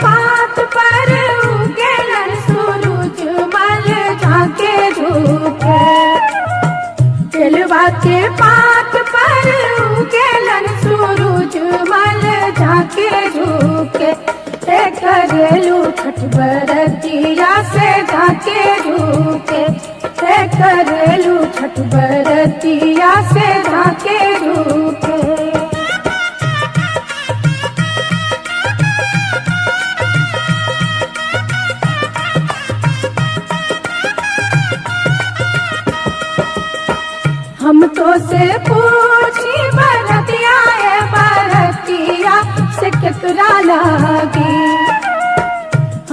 पात पर उगेलन सूरज मल झाके झुके। केलवा के पात पर उगेलन सूरज मल झाके झुके। करेलू छठ बरतिया से झाके झुके। करेलू छठ बरतिया से झाके झुके। हम तो से पूछी बरतिया है बरतिया से कितना लागी।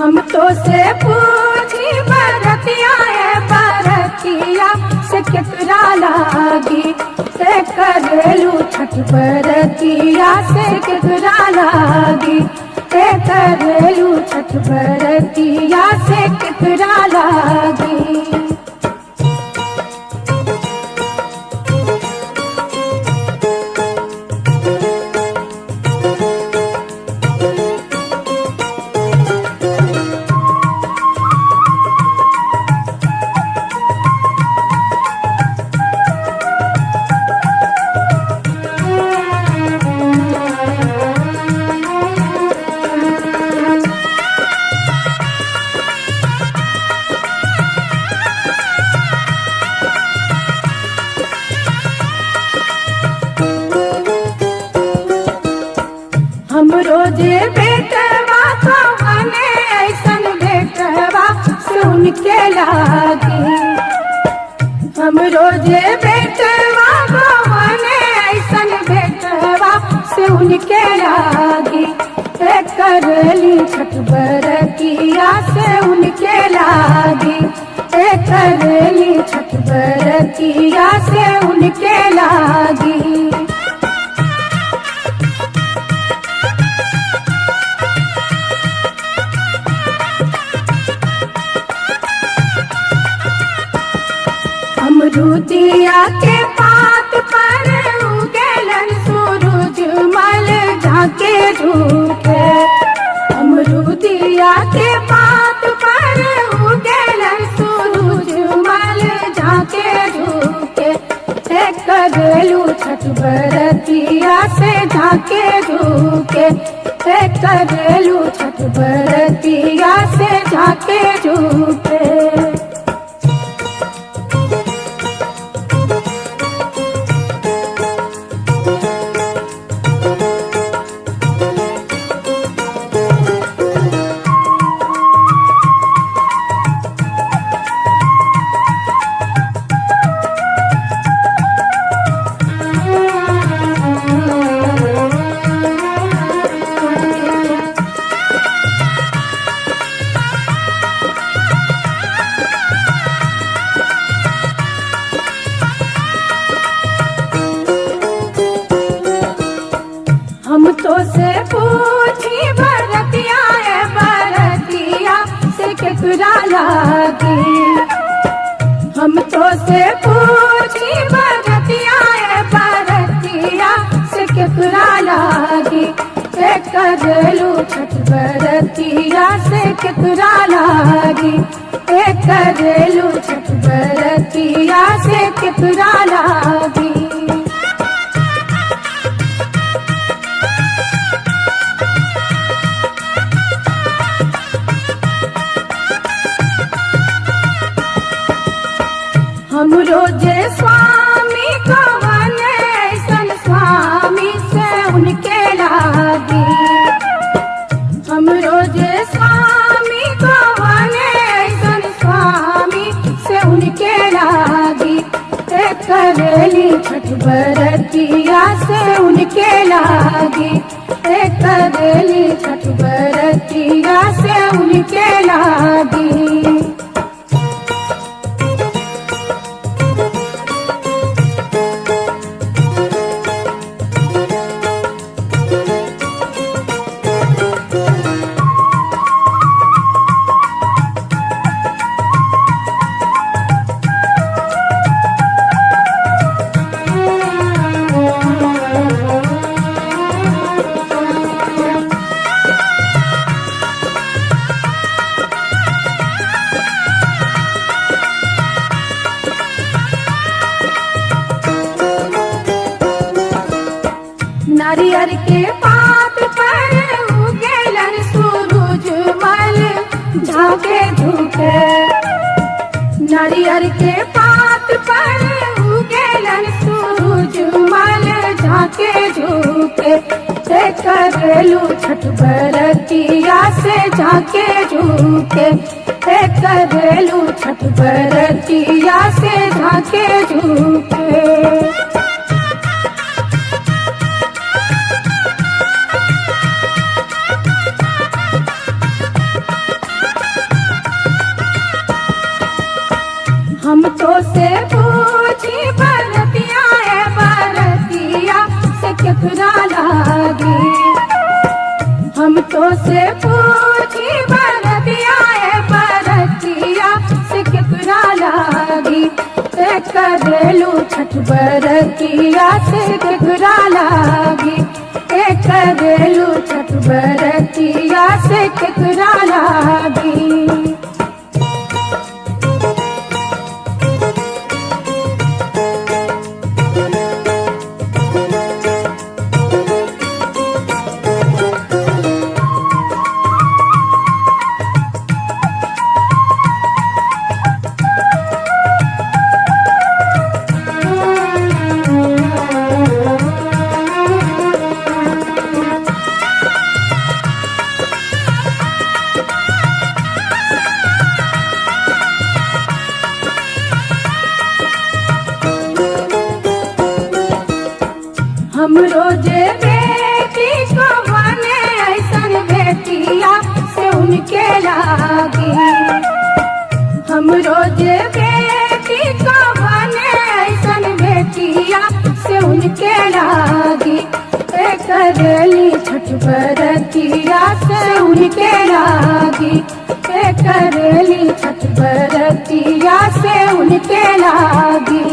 हम तो से पूछी बरतिया है बरतिया से कितना लागी। से करेलू छठ बरतिया से कितना लागी। से करेलू छठ बरतिया से कितना लागी। हम रोजे बेटवा कवने ऐसन बेटवा सुन के लागी। हम रोजे बेटवा कवने ऐसन बेटवा सुन के लागी। करेली छठ बरतिया से उनके लागी। करेली छठ बरतिया से उनके लागी। अमरूदिया के पात पर उगेलन सूरज मल झाके झुके। अमरूदिया के पात पर उगेलन सूरज मल झाके झुके। करेलू छठ बरतिया से झाके झुके। करेलू छठ बरतिया से झाके झुके। हम तो से पूछी बरतिया है बरतिया से केकरा लागी। हम तो से पूछी बरतिया है बरतिया से केकरा लागी। करेलू छठ बरतिया से केकरा लागी। करेलू छठ बरतिया से केकरा लागी। हम रोजे स्वामी कवने ऐसन स्वामी से उनके लागी। हम रोजे स्वामी कवने ऐसन स्वामी से उनके लागी। करेली छठ बरतिया से उनके लागी। करेली छठ बरतिया से उनके लागी। नारियर के पात पर उगेलन सूरज मल झाके झुके। नारियर के पात पर उगेलन सूरज मल झाके झुके। करेलू छठ बरतिया से झाके झुके। करेलू छठ बरतिया से झाके झुके। हम तो से पूछी बरतिया है बरतिया से केकरा लागी। हम तो से पूछी बरतिया है बरतिया से केकरा लागी। करेलू छठ बरतिया से केकरा लागी। करेलू छठ बरतिया से केकरा लागी। हम रोजे बेटी को बने ऐसन बेटिया से उनके लागी। हम रोजे बेटी को बने ऐसन बेटिया से उनके लागी। करेली छठ बरतिया से उनके लागी। करेली छठ बरतिया से उनके लागी।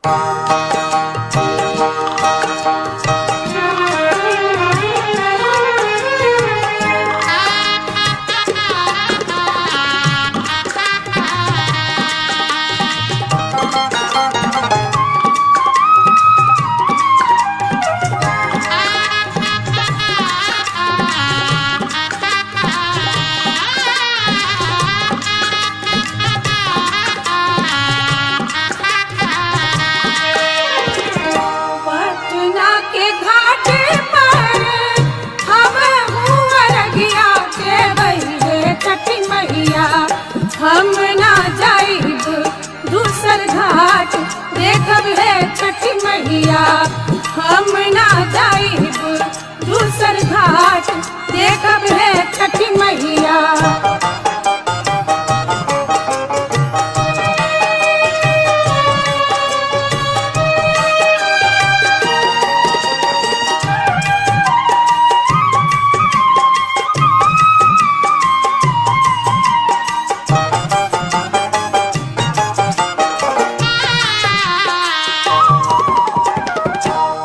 पटना के घाट पर हम हुअरगिया देवई रे छठी मैया। हम ना जाइब दूसर घाट देखब है छठी मैया। हम ना जाइब दूसर घाट देखब है छठी मैया।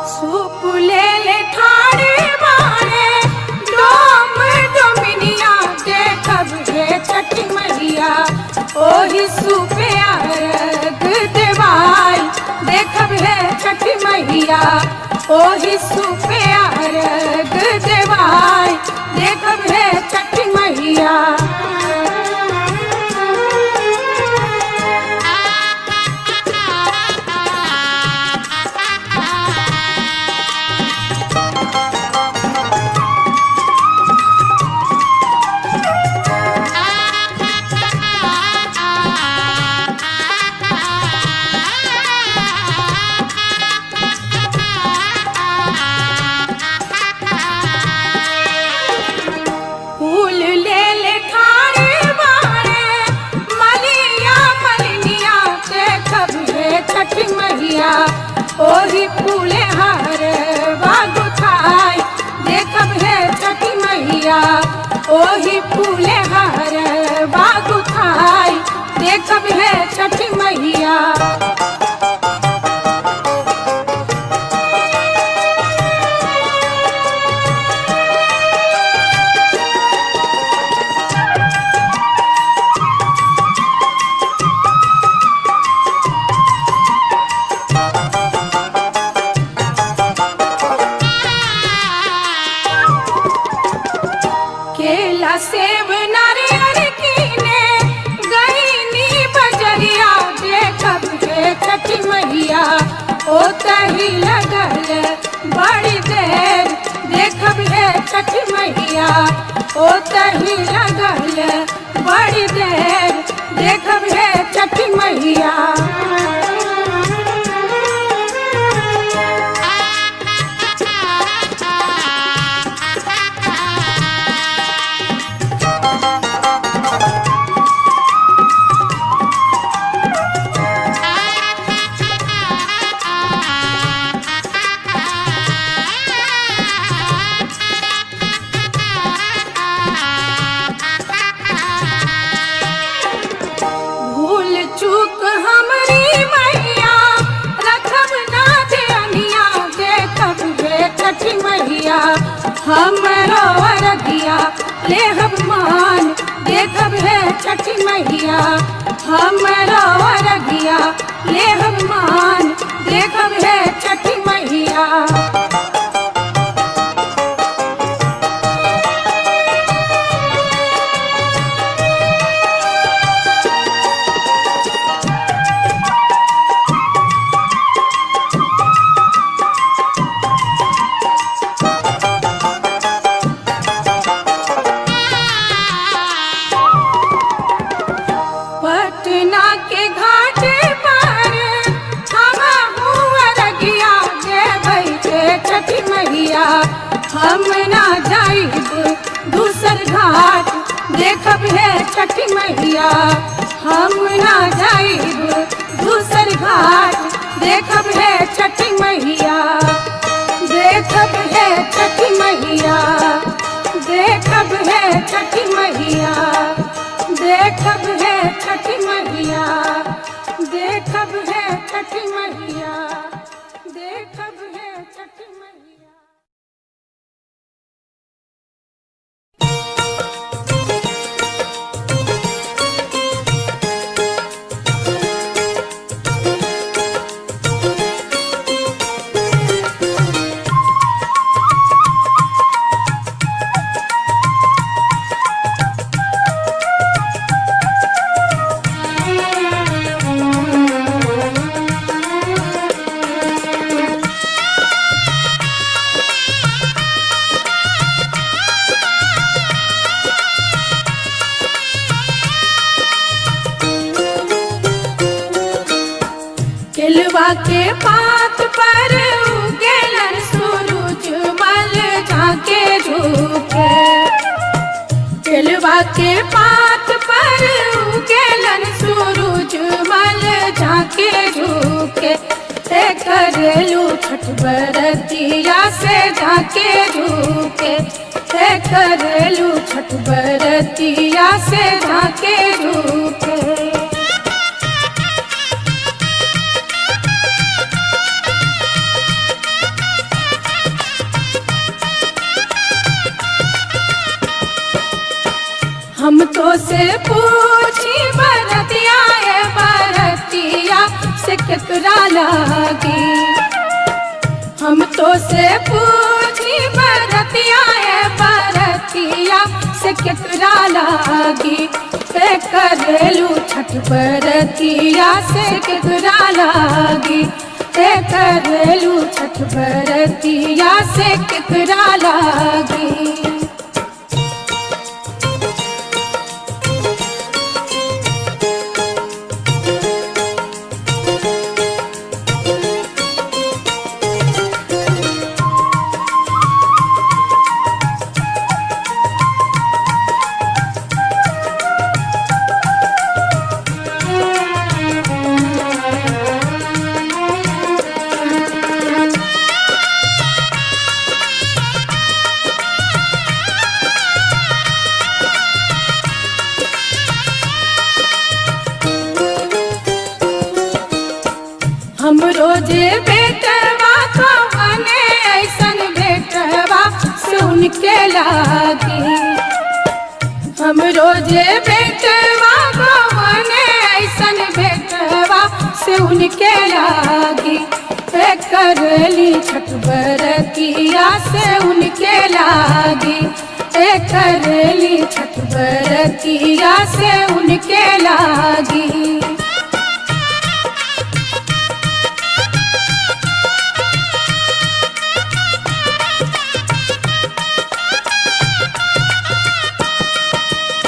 सूप ले ले ठाड़े बाड़े डोम डोमिनिया देखब हे छठी मैया। ओही सूपे अर्घ देवाई देखब हे छठी मैया। ओही सूपे अर्घ देवाई देखब हे छठी मैया। फूल ले ले ठाड़े बाड़े मलिया मलिनिया देखब हे छठी मैया। ओही फूले हार बागुथाई देखब हे छठी मैया। ओही फूले हार बागुथाई देखब हे छठी मैया। केला सेब नारियल कीने गईनी बजरिया देखब हे छठी मैया। ओ तही लगल बड़ी देर देखब हे छठी मैया। ओ तही लगल बड़ी देर देखब हे छठी मैया। भूल चूक हमरी मैया रखब ना ध्यानिया देखब हे छठी मैया। हमरो अरगिया लेहब मान देखब हे छठी मैया। हमरो अरगिया लेहब मान देखब हे छठी मैया। पटना के घाट पर हम हुअरगिया देवई रे छठी मैया। हम ना जाइब दूसर घाट देखब हे छठी मैया। हम ना जाइब दूसर घाट देखब हे छठी मैया। देखब हे छठी मैया। देखब हे छठी मैया। देखब हे छठी मैया। देखब है छठ मैया, देखब है छठ मैया। केलवा के पात पर उगेलन सूरज मल झाके झुके, केलवा के पात पर उगेलन सूरज मल झाके झुके। करेलू छठ बरतिया से झाके झुके, करेलू छठ बरतिया से झाके झुके। हम तो से पूछी बरतिया है बरतिया से केकरा लागी, हम तो से पूछी बरतिया है बरतिया से केकरा लागी। करेलू छठ बरतिया से केकरा लागी, करेलू छठ बरतिया से केकरा लागी। हम रोजे बेटवा कवने ऐसन बेटवा सुन के लागी, हम रोजे बेटवा कवने ऐसन बेटवा सुन के लागी। करली छठ बरतिया से उनके लागी, करली छठ बरतिया से उनके लागी।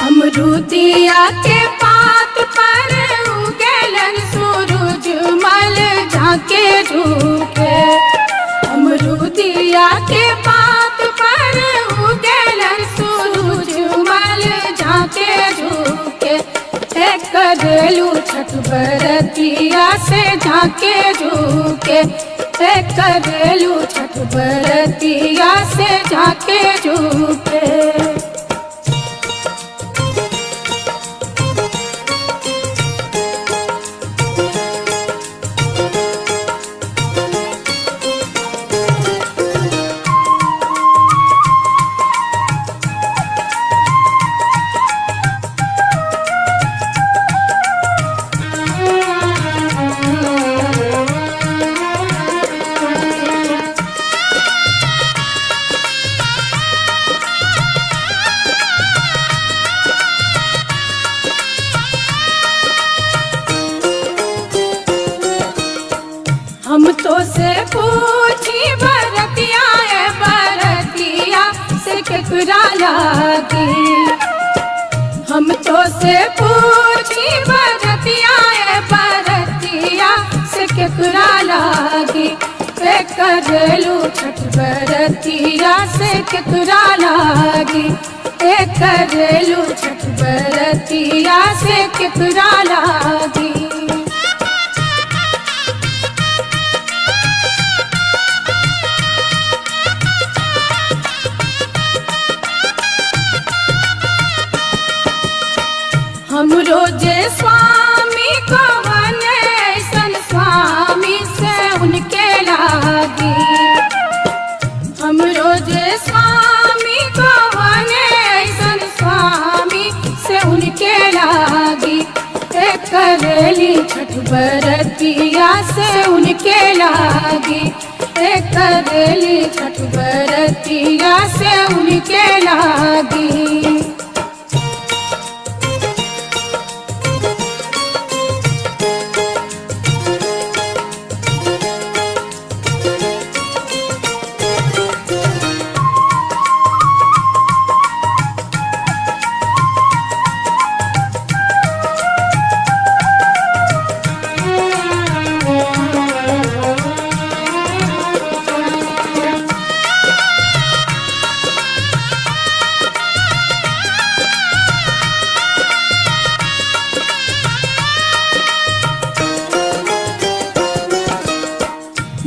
अमरूदिया के पात पर उगेलन सूरज मल झाके झुके, अमरूदिया के पात पर उगेलन सूरज मल झाके झुके। करेलू छठ बरतिया से झाके झुके, करेलू छठ बरतिया से झाके झुके। हम तो से पूछी बरतिया है बरतिया से केकरा लागी, हम तो से पूछी बरतिया है बरतिया से केकरा लागी। करेलू छठ बरतिया से केकरा लागी, करेलू छठ बरतिया से केकरा लागी। हम रोजे स्वामी कवने करेली छठ बरतिया से उनके लागी, करेली छठ बरतिया से उनके लागी।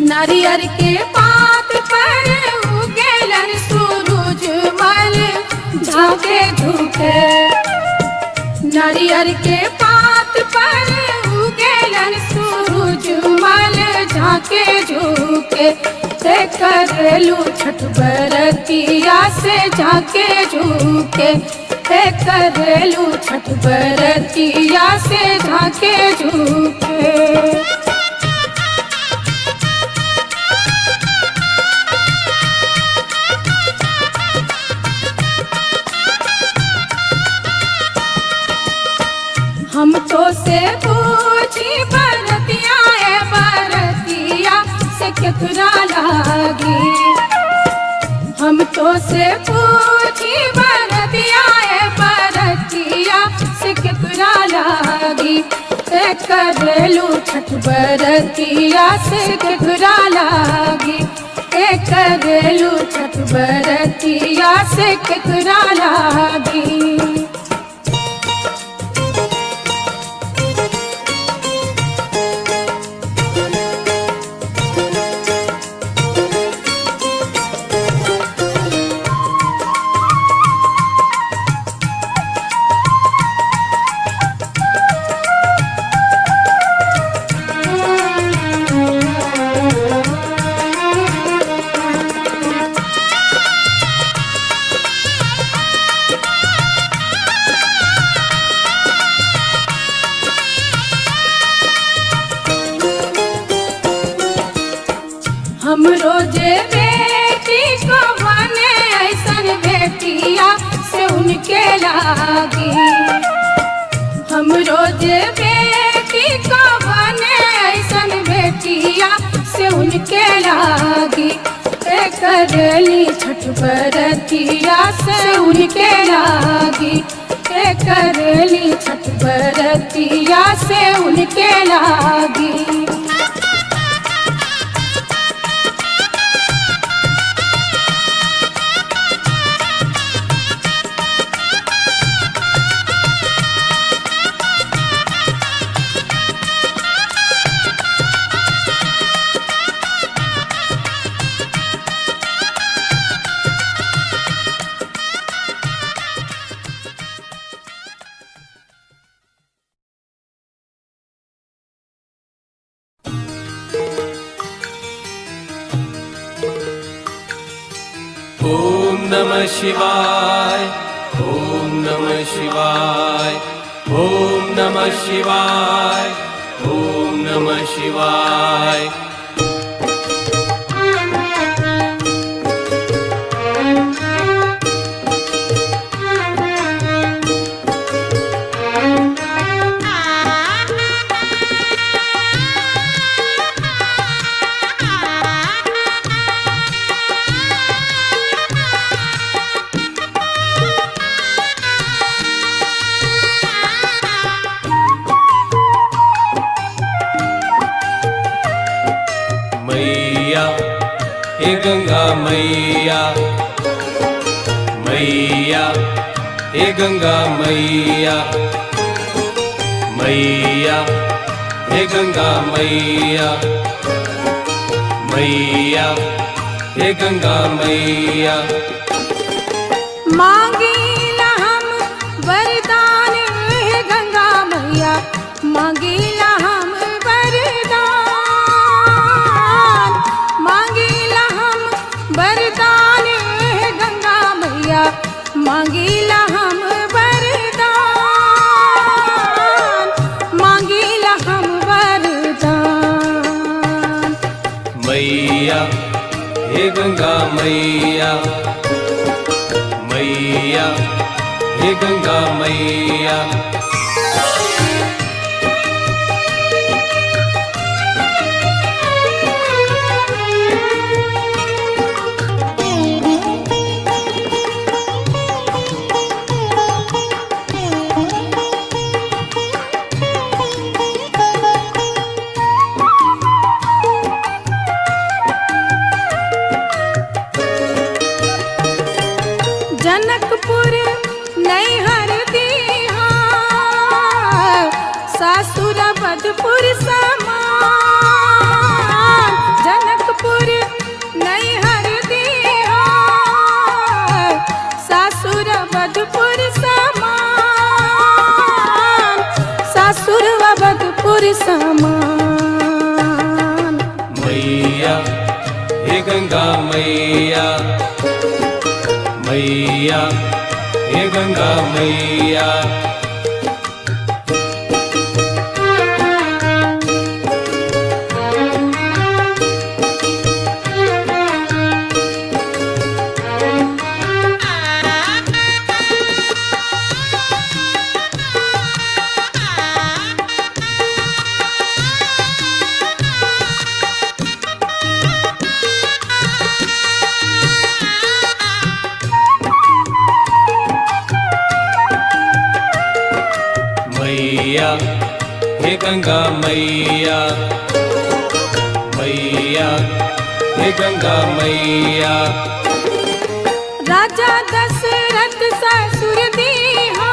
नारियर के पात पर उगेलन सूरज मल झाके झुके, नारियर के पात पर उगेलन सूरज मल झाके झुके, करेलू छठ बरतिया से झाके झुके, करेलू छठ बरतिया से झाके झुके। हम तो से पूछी बरतिया बरतिया से केकरा लागी, हम तो से पूछी बरतिया बरतिया से केकरा लागी, करेलू छठ बरतिया से केकरा लागी, करेलू छठ बरतिया से केकरा लागी। हम रोजे बेटी को बने ऐसन बेटिया से उनके लागी, हम रोजे बेटी को बने ऐसन बेटिया से उनके लागी, करेली छठ बरतिया से उनके लागी, करेली छठ बरतिया से उनके लागी। ओम नमः शिवाय, ओम नमः शिवाय, ओम नमः शिवाय, ओम नमः शिवाय। मैया हे गंगा मैया, मैया हे गंगा मैया, मैया हे गंगा मैया, मैया हे गंगा मैया। मांगीला हम वरदान हे गंगा मैया, मांगीला हम वरदान, मांगीला हम वरदान हे गंगा मैया, मांगीला हम वरदान, हे गंगा मैया मैया हे गंगा मैया। जनकपुर नैहर दीहा सासुर बधपुर समान। जनकपुर नैहर दीहा सासुर बधपुर समान। सासुर बधपुर समान। मैया हे गंगा मैया मैया हे गंगा मैया। मैया हे गंगा मैया मैया हे गंगा मैया। राजा दशरथ ससुर दीहा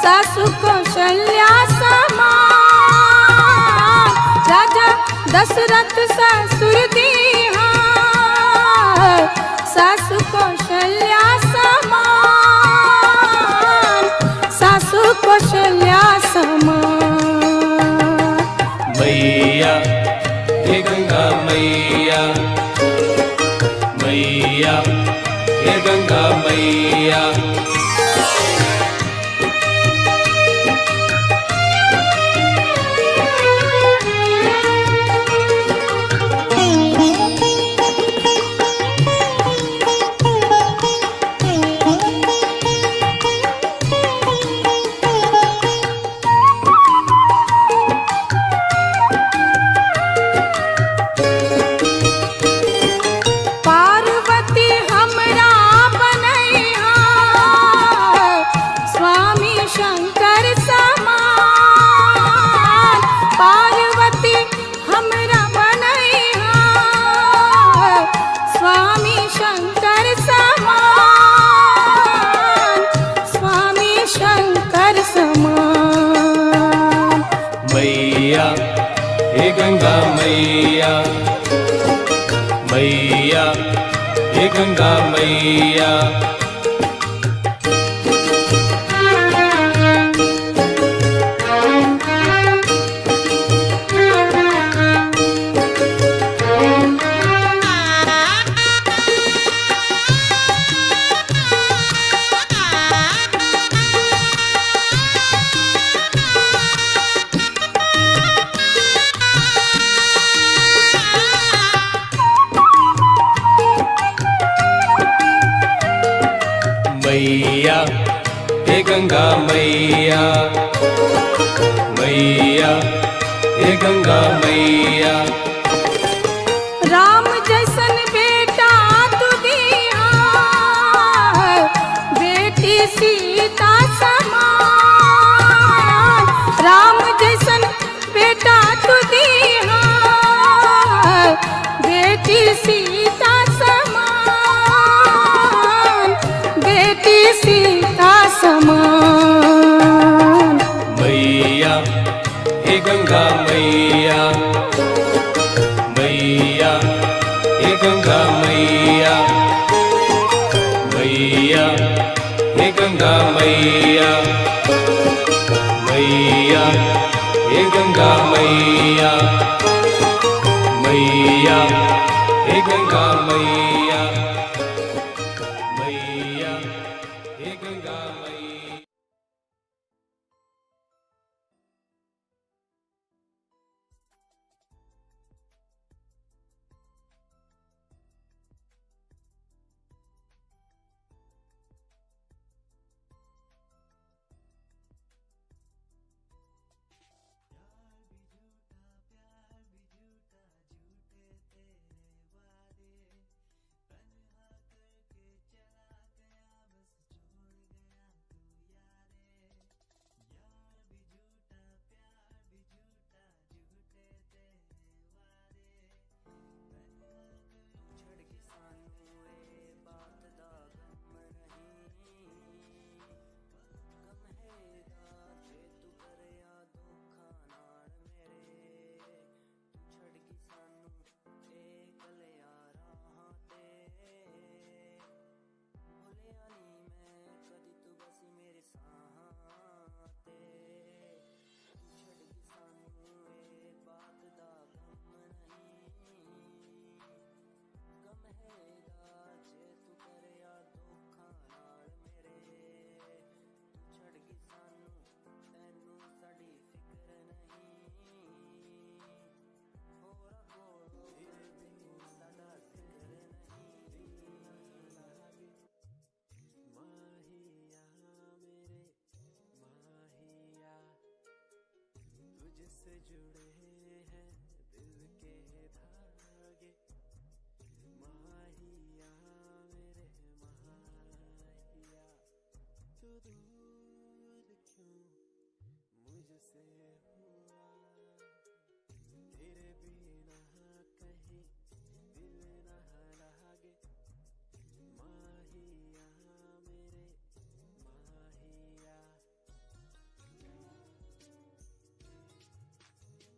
सासु कौशल्या समान। राजा दशरथ ससुर दीहा सासु कौशल्या समान। सासु कौशल्या समान। मैया हे गंगा मैया मैया हे गंगा मैया। पार्वती हमरा बनैहा स्वामी शंकर समान। पार्वती हमरा बनैहा स्वामी शंकर समान। स्वामी शंकर समान। मैया हे गंगा मैया मैया हे गंगा मैया। मैया हे गंगा मैया मैया हे गंगा मैया। राम जैसन बेटा तू दिया बेटी सीता समान। राम जैसन बेटा तू दिया बेटी सीता समान। बेटी सीता समान। मैया हे गंगा मैया मैया हे गंगा मैया मैया हे गंगा मैया मैया हे गंगा मैया मैया हे गंगा मैया मैया हे गंगा मैया। रहेगा जे तू करिया धोखा नाल मेरे तू छड़ गई सानू तैनू साडी फिक्र नहीं होरा कोल तेरे बिन साडा जिक्र नहीं माहिया मेरे माहिया तुझसे जुड़े हैं दिल के धागे माहिया मेरे माहिया तू दूर क्यों मुझसे हुआ तेरे बिना कहीं दिल न लागे माहिया मेरे माहिया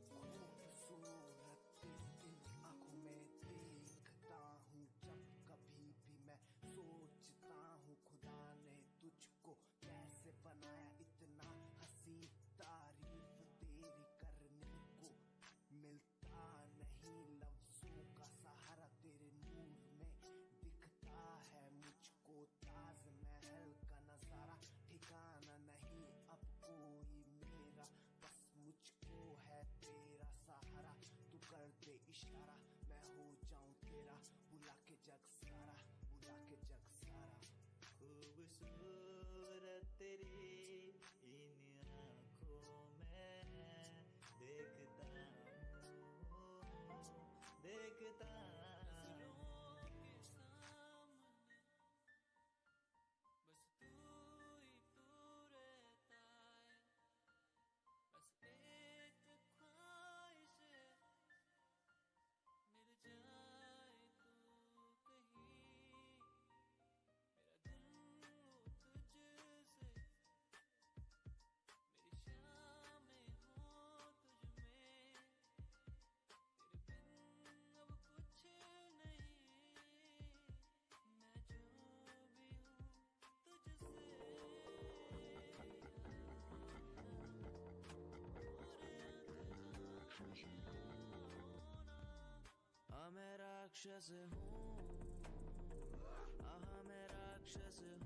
खूबसूरत तेरी इन आंखों में देखता हूँ जब कभी भी मैं सोचता हूँ खुदा ने तुझको कैसे बनाया इतना हंसी तारीफ तेरी करने को मिलता नहीं लफ्जों का सहारा तेरे नूर में दिखता है मुझको ताज महल का नजारा ठिकाना नहीं अब कोई मेरा बस मुझको है तेरा सहारा तू कर दे इशारा मैं हो जाऊं तेरा बुला के जग सारा बुला के जग सारा खूबसूरत तेरी इन आँखों में देखता नजरों के सामने बस तू ही तू रहता है बस एक ख्वाहिश है मिल जाए तू कहीं मेरा दिल हो तुझसे मेरी शामें हो तुझ में तेरे बिन अब कुछ नहीं मैं जो भी हूँ तुझसे मैं राक्षस हूँ मैं राक्षस हूँ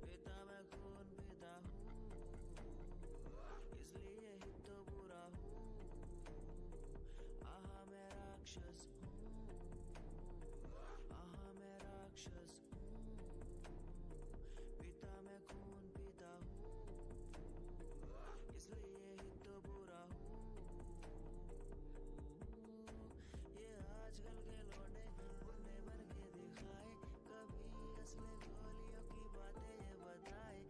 पिता मैं खून पिता हूँ इसलिए ही तो बुरा हूँ मैं राक्षस हूँ मैं राक्षस हूँ पिता मैं खून पिता हूँ इसलिए ही तो बुरा हूँ आजकल के लौंडे मुन्ने बन के दिखाए कभी असली गोलियों की बातें ये बताए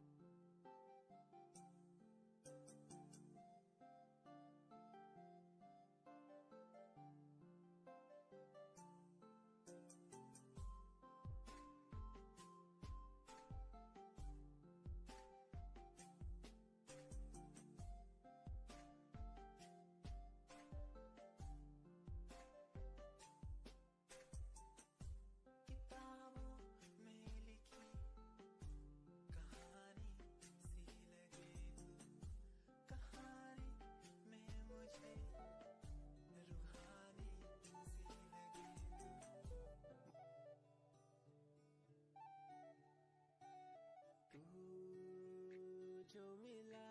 जो मिला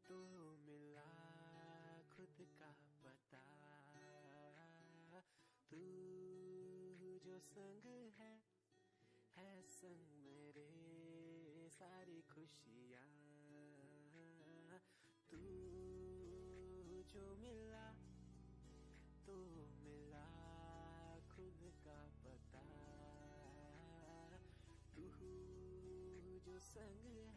तो मिला खुद का पता तू जो संग है संग मेरे सारी खुशियाँ तू जो मिला तो मिला खुद का पता तू जो संग